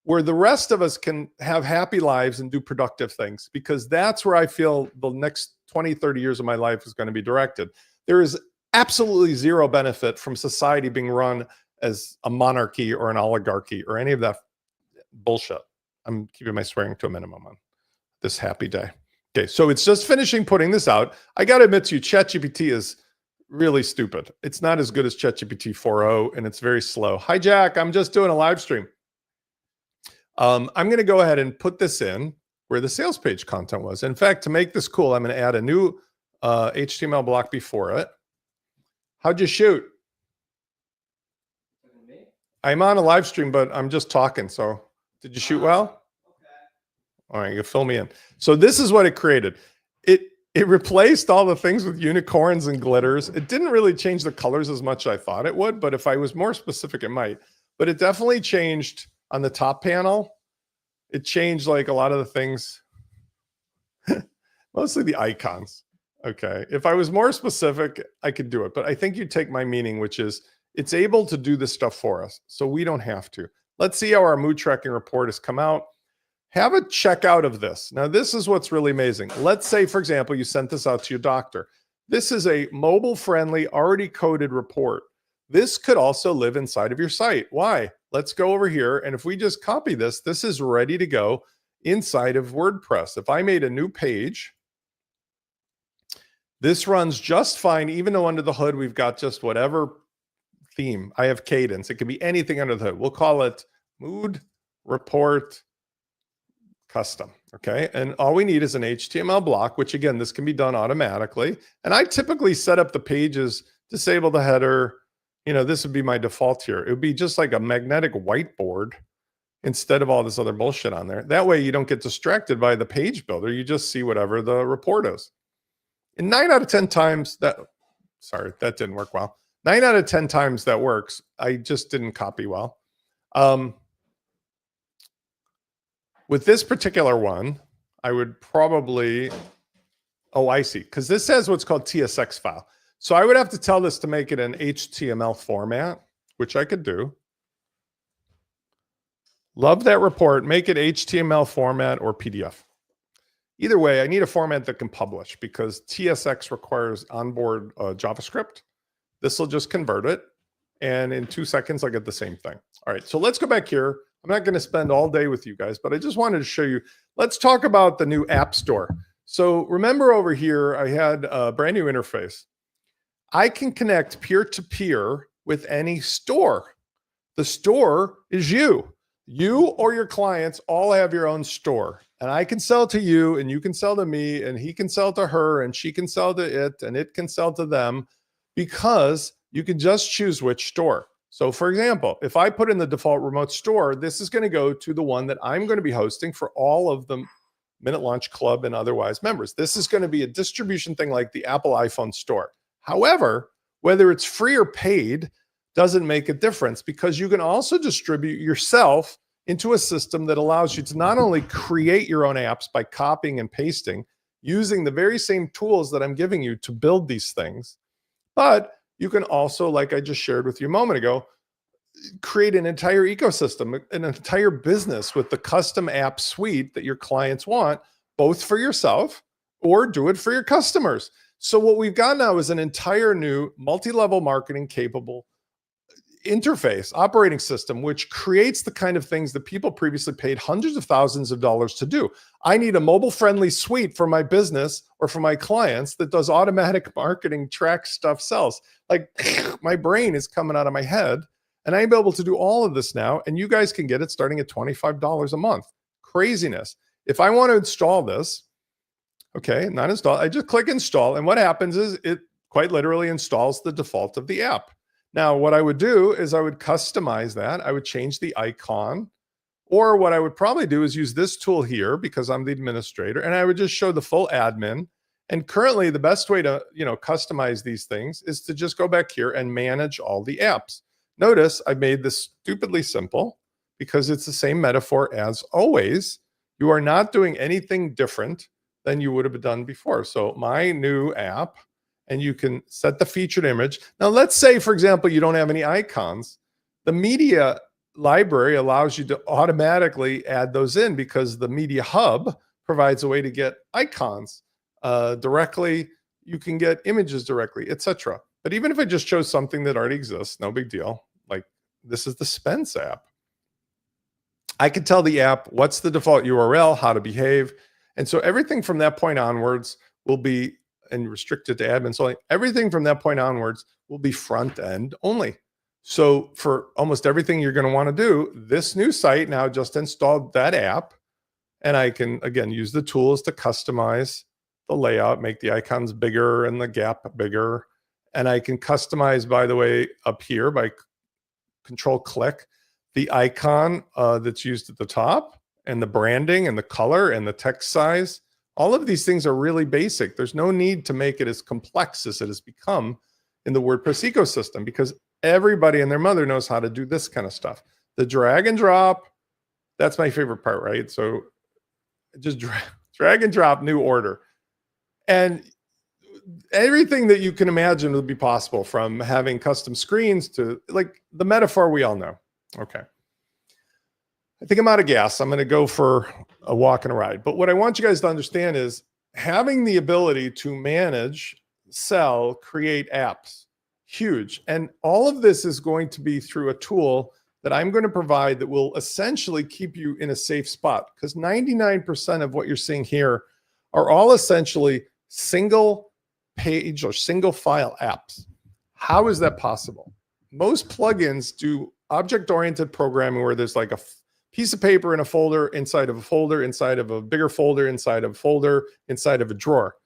Where the rest of us can have happy lives and do productive things, because that's where I feel the next 20, 30 years of my life is going to be directed. There is absolutely zero benefit from society being run as a monarchy or an oligarchy or any of that bullshit. I'm keeping my swearing to a minimum on this happy day. Okay, so it's just finishing putting this out. I got to admit to you, ChatGPT is really stupid. It's not as good as ChatGPT 4.0, and it's very slow. Hi, Jack. I'm just doing a live stream. I'm going to go ahead and put this in where the sales page content was. In fact, to make this cool, I'm going to add a new HTML block before it. How'd you shoot? I'm on a live stream, but I'm just talking. So did you shoot well? All right, you fill me in. So this is what it created. It replaced all the things with unicorns and glitters. It didn't really change the colors as much as I thought it would, but if I was more specific, it might. But it definitely changed on the top panel. It changed like a lot of the things, mostly the icons. Okay, if I was more specific, I could do it. But I think you take my meaning, which is it's able to do this stuff for us, so we don't have to. Let's see how our mood tracking report has come out. Have a checkout of this. Now, this is what's really amazing. Let's say, for example, you sent this out to your doctor. This is a mobile-friendly, already coded report. This could also live inside of your site. Why? Let's go over here, and if we just copy this, this is ready to go inside of WordPress. If I made a new page, this runs just fine, even though under the hood we've got just whatever theme. I have cadence. It could be anything under the hood. We'll call it Mood Report Custom. Okay. And all we need is an HTML block, which again, this can be done automatically. And I typically set up the pages, disable the header. You know, this would be my default here. It would be just like a magnetic whiteboard instead of all this other bullshit on there. That way you don't get distracted by the page builder. You just see whatever the report is. And 9 out of 10 times that, sorry, that didn't work well. 9 out of 10 times that works. I just didn't copy well. With this particular one, I would probably, oh, I see, because this says what's called TSX file. So I would have to tell this to make it an HTML format, which I could do. Love that report. Make it HTML format or PDF. Either way, I need a format that can publish because TSX requires onboard JavaScript. This will just convert it. And in 2 seconds, I'll get the same thing. All right, so let's go back here. I'm not going to spend all day with you guys, but I just wanted to show you. Let's talk about the new App Store. So remember over here, I had a brand new interface. I can connect peer-to-peer with any store. The store is you. You or your clients all have your own store. And I can sell to you, and you can sell to me, and he can sell to her, and she can sell to it, and it can sell to them, because you can just choose which store. So for example, if I put in the default remote store, this is going to go to the one that I'm going to be hosting for all of the Minute Launch Club and otherwise members. This is going to be a distribution thing like the Apple iPhone store. However, whether it's free or paid doesn't make a difference, because you can also distribute yourself into a system that allows you to not only create your own apps by copying and pasting using the very same tools that I'm giving you to build these things, but you can also, like I just shared with you a moment ago, create an entire ecosystem, an entire business with the custom app suite that your clients want, both for yourself or do it for your customers. So what we've got now is an entire new multi-level marketing capable interface, operating system, which creates the kind of things that people previously paid hundreds of thousands of dollars to do. I need a mobile-friendly suite for my business or for my clients that does automatic marketing, track stuff, sells. Like my brain is coming out of my head, and I'm able to do all of this now, and you guys can get it starting at $25 a month. Craziness. If I want to install this, okay, not install, I just click install, and what happens is it quite literally installs the default of the app. Now, what I would do is I would customize that. I would change the icon, or what I would probably do is use this tool here because I'm the administrator, and I would just show the full admin. And currently the best way to, customize these things is to just go back here and manage all the apps. Notice I made this stupidly simple because it's the same metaphor as always. You are not doing anything different than you would have done before. So my new app, and you can set the featured image. Now, let's say, for example, you don't have any icons. The media library allows you to automatically add those in because the media hub provides a way to get icons directly. You can get images directly, etc. But even if I just chose something that already exists, no big deal. Like this is the Spence app. I can tell the app what's the default URL, how to behave. And so everything from that point onwards will be, and restricted to admins only, everything from that point onwards will be front end only. So for almost everything you're going to want to do, this new site now just installed that app. And I can, again, use the tools to customize the layout, make the icons bigger and the gap bigger. And I can customize, by the way, up here by control click, the icon that's used at the top, and the branding and the color and the text size. All of these things are really basic. There's no need to make it as complex as it has become in the WordPress ecosystem because everybody and their mother knows how to do this kind of stuff. The drag and drop, that's my favorite part, right? So just drag and drop new order. And everything that you can imagine will be possible, from having custom screens to like the metaphor we all know. Okay. I think I'm out of gas. I'm going to go for a walk and a ride. But what I want you guys to understand is having the ability to manage, sell, create apps, huge. And all of this is going to be through a tool that I'm going to provide that will essentially keep you in a safe spot, because 99% of what you're seeing here are all essentially single page or single file apps. How is that possible? Most plugins do object-oriented programming where there's like a piece of paper in a folder, inside of a folder, inside of a bigger folder, inside of a folder, inside of a drawer.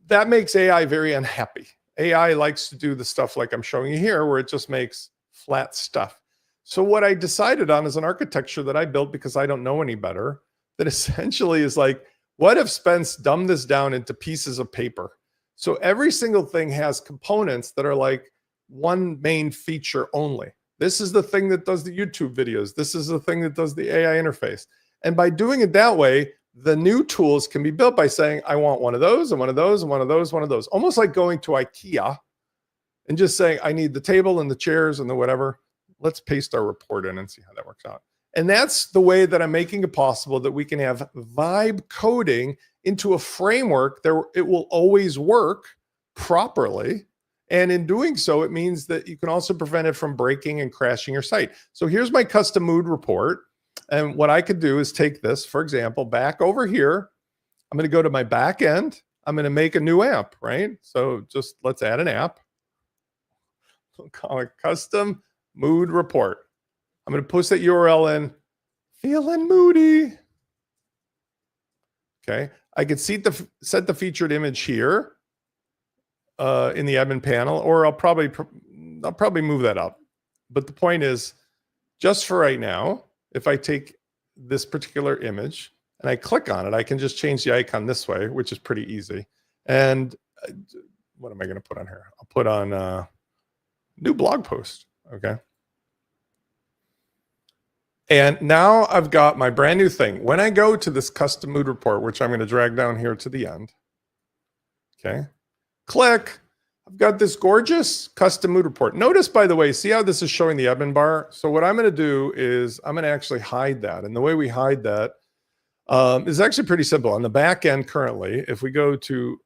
That makes AI very unhappy. AI likes to do the stuff like I'm showing you here, where it just makes flat stuff. So what I decided on is an architecture that I built because I don't know any better, that essentially is like, what if Spence dumbed this down into pieces of paper? So every single thing has components that are like one main feature only. This is the thing that does the YouTube videos. This is the thing that does the AI interface. And by doing it that way, the new tools can be built by saying, I want one of those and one of those and one of those, one of those. Almost like going to IKEA and just saying, I need the table and the chairs and the whatever. Let's paste our report in and see how that works out. And that's the way that I'm making it possible that we can have vibe coding into a framework that it will always work properly. And in doing so, it means that you can also prevent it from breaking and crashing your site. So here's my custom mood report. And what I could do is take this, for example, back over here. I'm going to go to my back end. I'm going to make a new app, right? So just let's add an app. We'll call it custom mood report. I'm going to post that URL in. Feeling moody. Okay. I could set the featured image here in the admin panel, or I'll probably move that up. But the point is, just for right now, if I take this particular image and I click on it, I can just change the icon this way, which is pretty easy. And what am I going to put on here? I'll put on new blog post. Okay. And now I've got my brand new thing. When I go to this custom mood report, which I'm going to drag down here to the end. Okay. Click. I've got this gorgeous custom mood report. Notice, by the way, see how this is showing the admin bar? So what I'm going to do is I'm going to actually hide that. And the way we hide that is actually pretty simple. On the back end currently, if we go to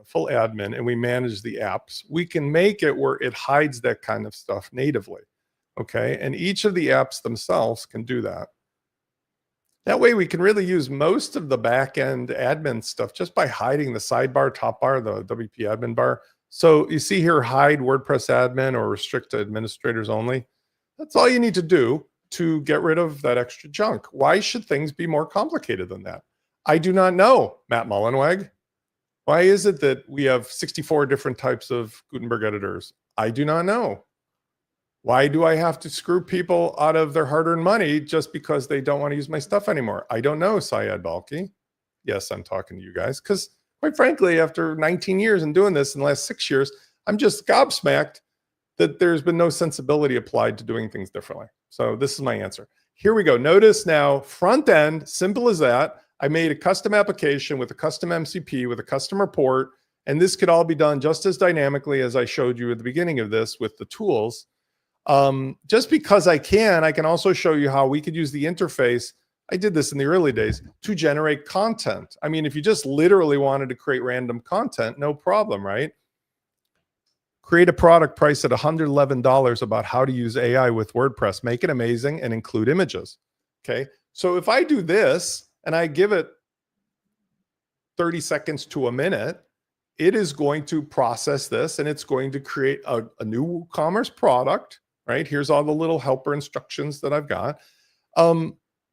full admin and we manage the apps, we can make it where it hides that kind of stuff natively. Okay. And each of the apps themselves can do that. That way we can really use most of the back end admin stuff just by hiding the sidebar, top bar, the WP admin bar. So you see here, hide WordPress admin or restrict to administrators only. That's all you need to do to get rid of that extra junk. Why should things be more complicated than that? I do not know, Matt Mullenweg. Why is it that we have 64 different types of Gutenberg editors? I do not know. Why do I have to screw people out of their hard-earned money just because they don't want to use my stuff anymore? I don't know, Syed Balki. Yes, I'm talking to you guys because, quite frankly, after 19 years and doing this in the last 6 years, I'm just gobsmacked that there's been no sensibility applied to doing things differently. So this is my answer. Here we go. Notice now, front end, simple as that. I made a custom application with a custom MCP, with a custom report, and this could all be done just as dynamically as I showed you at the beginning of this with the tools. Just because I can also show you how we could use the interface. I did this in the early days to generate content. I mean, if you just literally wanted to create random content, no problem, right? Create a product priced at $111 about how to use AI with WordPress, make it amazing and include images. Okay. So if I do this and I give it 30 seconds to a minute, it is going to process this and it's going to create a new WooCommerce product, right? Here's all the little helper instructions that I've got.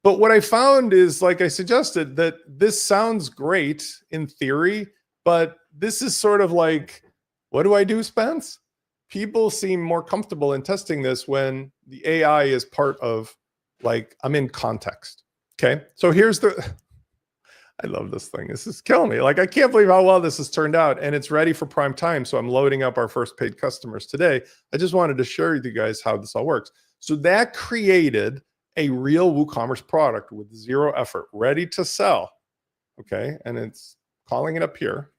But what I found is, like I suggested, that this sounds great in theory, but this is sort of like, what do I do, Spence? People seem more comfortable in testing this when the AI is part of, like, I'm in context. Okay. So here's the, I love this thing. This is killing me. Like, I can't believe how well this has turned out, and it's ready for prime time. So I'm loading up our first paid customers today. I just wanted to share with you guys how this all works. So that created a real WooCommerce product with zero effort, ready to sell. Okay. And it's calling it up here.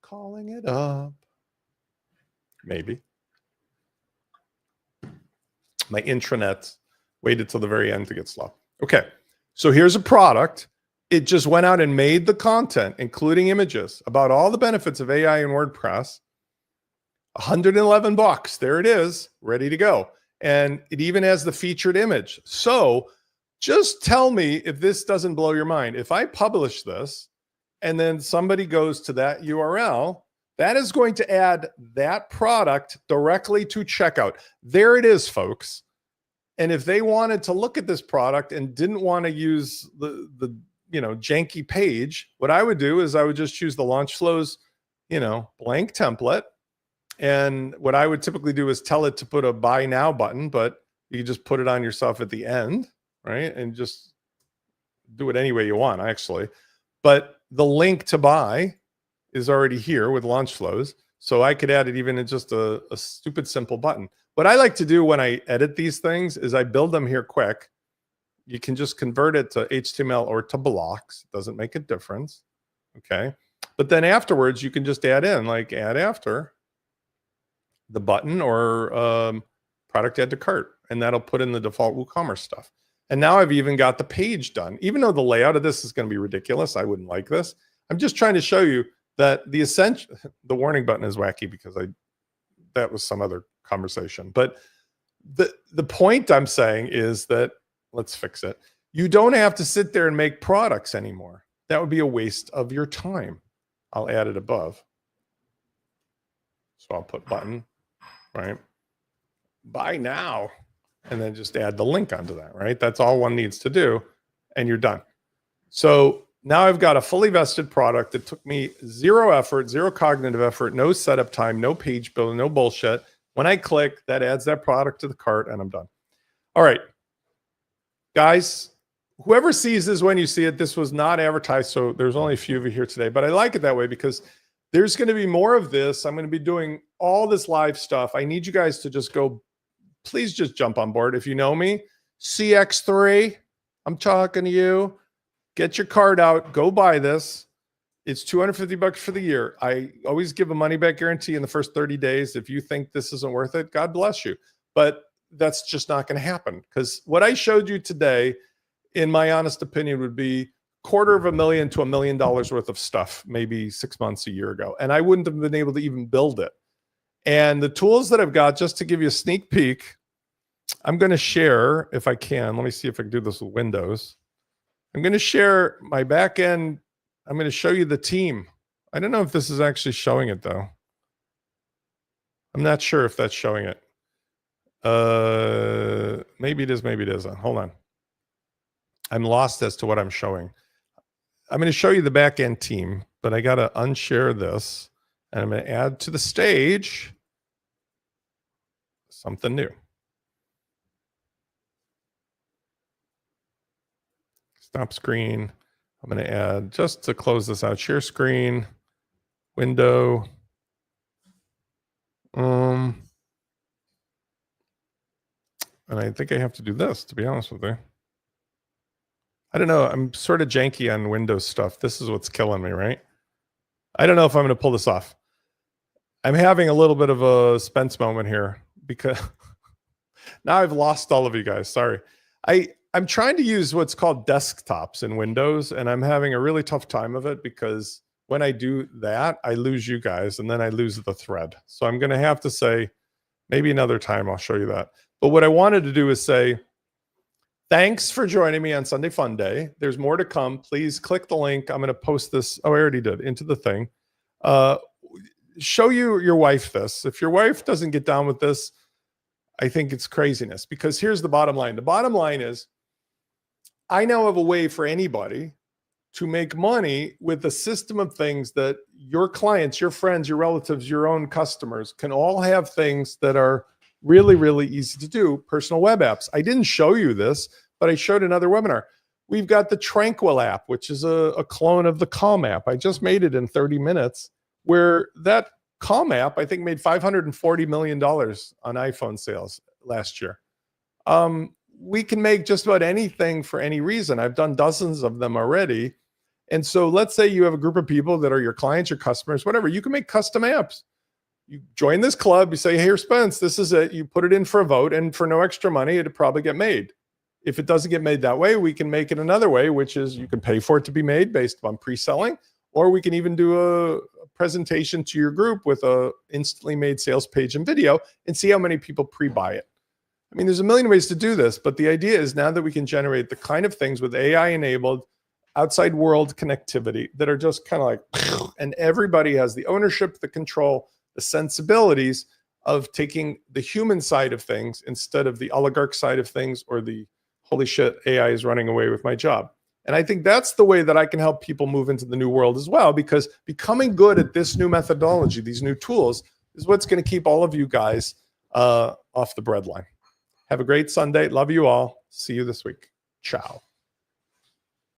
Calling it up. Maybe. My intranet waited till the very end to get slow. Okay. So here's a product. It just went out and made the content, including images, about all the benefits of AI and WordPress. $111. There it is, ready to go. And it even has the featured image. So just tell me if this doesn't blow your mind. If I publish this and then somebody goes to that URL, that is going to add that product directly to checkout. There it is, folks. And if they wanted to look at this product and didn't want to use the janky page, what I would do is I would just choose the Launch Flows, blank template. And what I would typically do is tell it to put a buy now button, but you just put it on yourself at the end, right? And just do it any way you want, actually. But the link to buy is already here with Launch Flows. So I could add it even in just a stupid, simple button. What I like to do when I edit these things is I build them here quick. You can just convert it to HTML or to blocks. It doesn't make a difference. Okay. But then afterwards, you can just add in, like, add after the button or product add to cart, and that'll put in the default WooCommerce stuff. And now I've even got the page done. Even though the layout of this is going to be ridiculous, I wouldn't like this. I'm just trying to show you that the essential, the warning button is wacky because that was some other conversation. But the point I'm saying is that, let's fix it. You don't have to sit there and make products anymore. That would be a waste of your time. I'll add it above. So I'll put button, right? Buy now. And then just add the link onto that, right? That's all one needs to do, and you're done. So now I've got a fully vested product that took me zero effort, zero cognitive effort, no setup time, no page building, no bullshit. When I click, that adds that product to the cart, and I'm done. All right, guys, whoever sees this when you see it, this was not advertised, so there's only a few of you here today, but I like it that way because there's going to be more of this. I'm going to be doing all this live stuff. I need you guys to just go, please just jump on board. If you know me, CX3, I'm talking to you. Get your card out. Go buy this. It's $250 for the year. I always give a money back guarantee in the first 30 days. If you think this isn't worth it, God bless you. But that's just not going to happen, because what I showed you today, in my honest opinion, would be $250,000 to $1 million worth of stuff, maybe 6 months, a year ago. And I wouldn't have been able to even build it. And the tools that I've got, just to give you a sneak peek, I'm going to share, if I can. Let me see if I can do this with Windows. I'm going to share my back end. I'm going to show you the team. I don't know if this is actually showing it, though. I'm not sure if that's showing it. Maybe it is, maybe it isn't. Hold on. I'm lost as to what I'm showing. I'm going to show you the back end team, but I got to unshare this, and I'm going to add to the stage something new. Stop screen. I'm going to add, just to close this out, share screen, window. And I think I have to do this, to be honest with you. I don't know. I'm sort of janky on Windows stuff. This is what's killing me, right? I don't know if I'm going to pull this off. I'm having a little bit of a Spence moment here because now I've lost all of you guys. Sorry. I'm trying to use what's called desktops in Windows, and I'm having a really tough time of it because when I do that, I lose you guys, and then I lose the thread. So I'm going to have to say, maybe another time I'll show you that. But what I wanted to do is say, thanks for joining me on Sunday Funday. There's more to come. Please click the link. I'm going to post this. Oh, I already did, into the thing. Show your wife this. If your wife doesn't get down with this, I think it's craziness, because here's the bottom line. The bottom line is I now have a way for anybody to make money with a system of things that your clients, your friends, your relatives, your own customers can all have things that are really, really easy to do. Personal web apps. I didn't show you this, but I showed another webinar. We've got the Tranquil app, which is a clone of the Calm app. I just made it in 30 minutes, where that Calm app, I think, made $540 million on iPhone sales last year. We can make just about anything for any reason. I've done dozens of them already. And so let's say you have a group of people that are your clients, your customers, whatever. You can make custom apps. You join this club, you say, hey, Spence, this is it. You put it in for a vote, and for no extra money, it'll probably get made. If it doesn't get made that way, we can make it another way, which is you can pay for it to be made based on pre-selling, or we can even do a presentation to your group with a instantly made sales page and video and see how many people pre-buy it. I mean, there's a million ways to do this, but the idea is now that we can generate the kind of things with AI enabled outside world connectivity that are just kind of like, and everybody has the ownership, the control, the sensibilities of taking the human side of things instead of the oligarch side of things, or the holy shit, AI is running away with my job. And I think that's the way that I can help people move into the new world as well, because becoming good at this new methodology, these new tools, is what's going to keep all of you guys off the breadline. Have a great Sunday. Love you all. See you this week. Ciao.